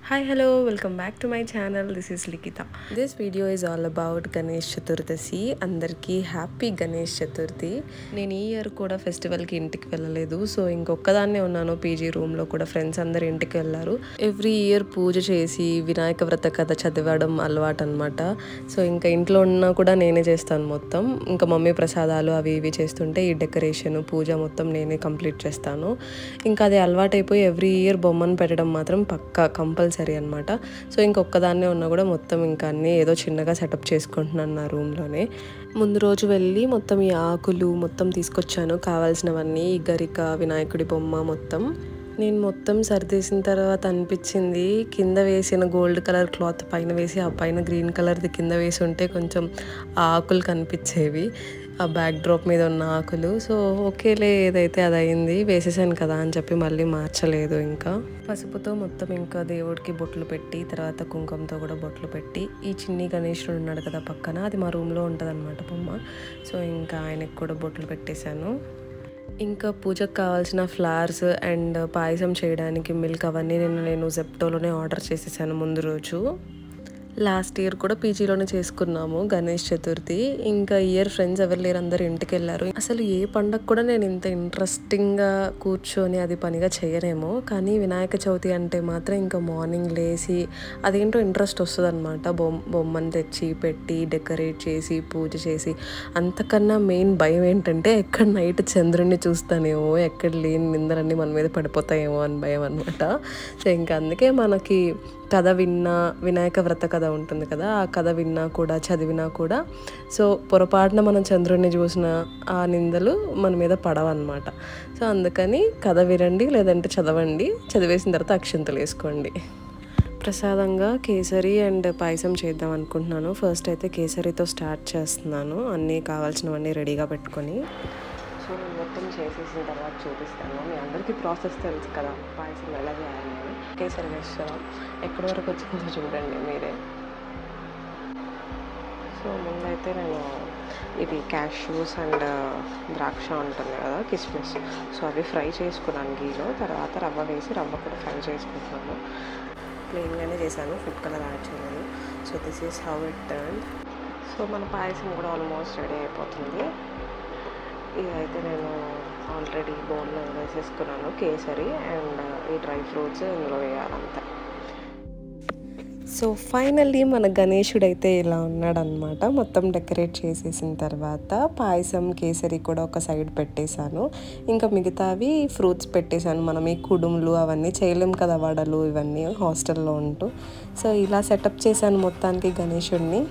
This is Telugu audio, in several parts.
Hi, hello, welcome back to my channel. This is Likita. This video is all about Ganesh Chaturthi. Andarki happy Ganesh Chaturthi. నేను ఈ ఇయర్ కూడా ఫెస్టివల్కి ఇంటికి వెళ్ళలేదు. సో ఇంకొక్కదాన్నే ఉన్నాను పీజీ రూమ్లో కూడా. ఫ్రెండ్స్ అందరు ఇంటికి వెళ్ళారు. ఎవ్రీ ఇయర్ పూజ చేసి వినాయక వ్రత కథ చదవడం అలవాటు అనమాట. సో ఇంకా ఇంట్లో ఉన్నా కూడా నేనే చేస్తాను మొత్తం. ఇంకా మమ్మీ ప్రసాదాలు అవి ఇవి చేస్తుంటే ఈ డెకరేషన్ పూజ మొత్తం నేనే కంప్లీట్ చేస్తాను. ఇంకా అది అలవాటైపోయి ఎవ్రీ ఇయర్ బొమ్మను పెట్టడం మాత్రం పక్కా కంపల్సరీ అనమాట. సో ఇంకొక్కదాన్నే ఉన్నా కూడా మొత్తం ఇంకా అన్నీ ఏదో చిన్నగా సెటప్ చేసుకుంటున్నాను నా రూమ్లోనే. ముందు రోజు వెళ్ళి మొత్తం ఈ ఆకులు మొత్తం తీసుకొచ్చాను కావాల్సినవన్నీ. ఈ గరిక, వినాయకుడి బొమ్మ మొత్తం నేను మొత్తం సర్దేసిన తర్వాత అనిపించింది కింద వేసిన గోల్డ్ కలర్ క్లాత్ పైన వేసి ఆ పైన గ్రీన్ కలర్ది కింద వేసి ఉంటే కొంచెం ఆ ఆకులు కనిపించేవి, ఆ బ్యాక్ డ్రాప్ మీద ఉన్న ఆకులు. సో ఓకేలే ఏదైతే అది అయింది, వేసేసాను కదా అని చెప్పి మళ్ళీ మార్చలేదు. ఇంకా పసుపుతో మొత్తం ఇంకా దేవుడికి బొట్లు పెట్టి తర్వాత కుంకుమతో కూడా బొట్లు పెట్టి ఈ చిన్ని గణేశుడు ఉన్నాడు కదా పక్కన, అది మా రూమ్లో ఉంటుంది అనమాట బొమ్మ. సో ఇంకా ఆయనకి కూడా బొట్లు పెట్టేశాను. ఇంకా పూజకు కావాల్సిన ఫ్లవర్స్ అండ్ పాయసం చేయడానికి మిల్క్ అవన్నీ నేను జెప్టోలోనే ఆర్డర్ చేసేసాను ముందు రోజు. లాస్ట్ ఇయర్ కూడా పీజీలోనే చేసుకున్నాము గణేష్ చతుర్థి. ఇంకా ఇయర్ ఫ్రెండ్స్ ఎవరు లేరు, అందరు ఇంటికి వెళ్ళారు. అసలు ఏ పండగ కూడా నేను ఇంత ఇంట్రెస్టింగ్గా కూర్చొని అది పనిగా చేయనేమో, కానీ వినాయక చవితి అంటే మాత్రం ఇంకా మార్నింగ్ లేచి అదేంటో ఇంట్రెస్ట్ వస్తుంది అనమాట. బొమ్మను తెచ్చి పెట్టి డెకరేట్ చేసి పూజ చేసి. అంతకన్నా మెయిన్ భయం ఏంటంటే ఎక్కడ నైట్ చంద్రుడిని చూస్తానేమో, ఎక్కడ లేని నిందలన్నీ మన మీద పడిపోతాయేమో అని భయం అనమాట. సో ఇంకా అందుకే మనకి కథ విన్నా, వినాయక వ్రత కథ ఉంటుంది కదా, ఆ కథ విన్నా కూడా చదివినా కూడా సో పొరపాటున మనం చంద్రుడిని చూసిన ఆ నిందలు మన మీద పడవన్నమాట. సో అందుకని కథ వినండి, లేదంటే చదవండి, చదివేసిన తర్వాత అక్షింతలు వేసుకోండి. ప్రసాదంగా కేసరి అండ్ పాయసం చేద్దాం అనుకుంటున్నాను. ఫస్ట్ అయితే కేసరితో స్టార్ట్ చేస్తున్నాను, అన్నీ కావాల్సినవన్నీ రెడీగా పెట్టుకొని. సో నేను మొత్తం చేసేసిన తర్వాత చూపిస్తాను. మీ అందరికీ ప్రాసెస్ తెలుసు కదా పాయసం ఎలా చేయాలి. కేసరి వేస్తాం, ఎక్కడి వరకు వచ్చిందో చూడండి మీరే. సో ముందైతే నేను ఇవి క్యాష్యూస్ అండ్ ద్రాక్ష ఉంటుంది కదా, కిస్మిస్, సో అవి ఫ్రై చేసుకున్నాను గీలో. తర్వాత రవ్వ వేసి రవ్వ కూడా ఫ్రై చేసుకుంటున్నాను. ప్లెయిన్గానే చేశాను, ఫుడ్ కలర్ యాడ్ చేయలేదు. So this is how it turn. So మన పాయసం కూడా ఆల్మోస్ట్ రెడీ అయిపోతుంది. ఇదైతే నేను ఆల్రెడీ బౌల్లో వేసేసుకున్నాను కేసరి అండ్ ఈ డ్రై ఫ్రూట్స్ ఇందులో వేయాలంతా. సో ఫైనల్లీ మన గణేశుడు అయితే ఇలా ఉన్నాడనమాట. మొత్తం డెకరేట్ చేసేసిన తర్వాత పాయసం కేసరి కూడా ఒక సైడ్ పెట్టేశాను. ఇంకా మిగతావి ఫ్రూట్స్ పెట్టేశాను. మనం ఈ కుడుములు అవన్నీ చేయలేం కదా, వడలు ఇవన్నీ హాస్టల్లో ఉంటూ. సో ఇలా సెటప్ చేశాను మొత్తానికి గణేశుడిని.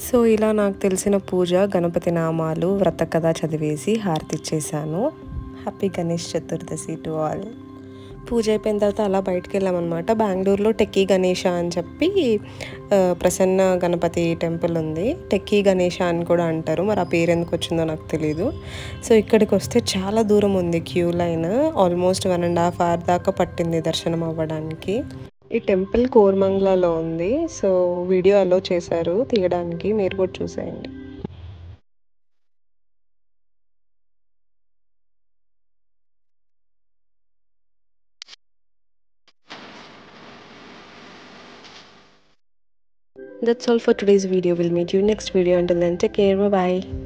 సో ఇలా నాకు తెలిసిన పూజ, గణపతి నామాలు, వ్రత కథ చదివేసి హారతి ఇచ్చేసాను. Happy Ganesh Chaturdashi to all. పూజ అయిపోయిన తర్వాత అలా బయటకు వెళ్ళామన్నమాట. బెంగళూరులో టెక్కీ గణేష అని చెప్పి ప్రసన్న గణపతి టెంపుల్ ఉంది. టెక్కీ గణేష అని కూడా అంటారు, మరి ఆ పేరు ఎందుకు వచ్చిందో నాకు తెలీదు. సో ఇక్కడికి వస్తే చాలా దూరం ఉంది క్యూ లైన్, ఆల్మోస్ట్ 1.5 hours దాకా పట్టింది దర్శనం అవ్వడానికి. ఈ టెంపుల్ కోరమంగళలో ఉంది. సో వీడియో అలో చేశారు తీయడానికి, మీరు కూడా చూసేయండి. That's all for today's video. We'll meet you next video. Until then, take care. Bye bye.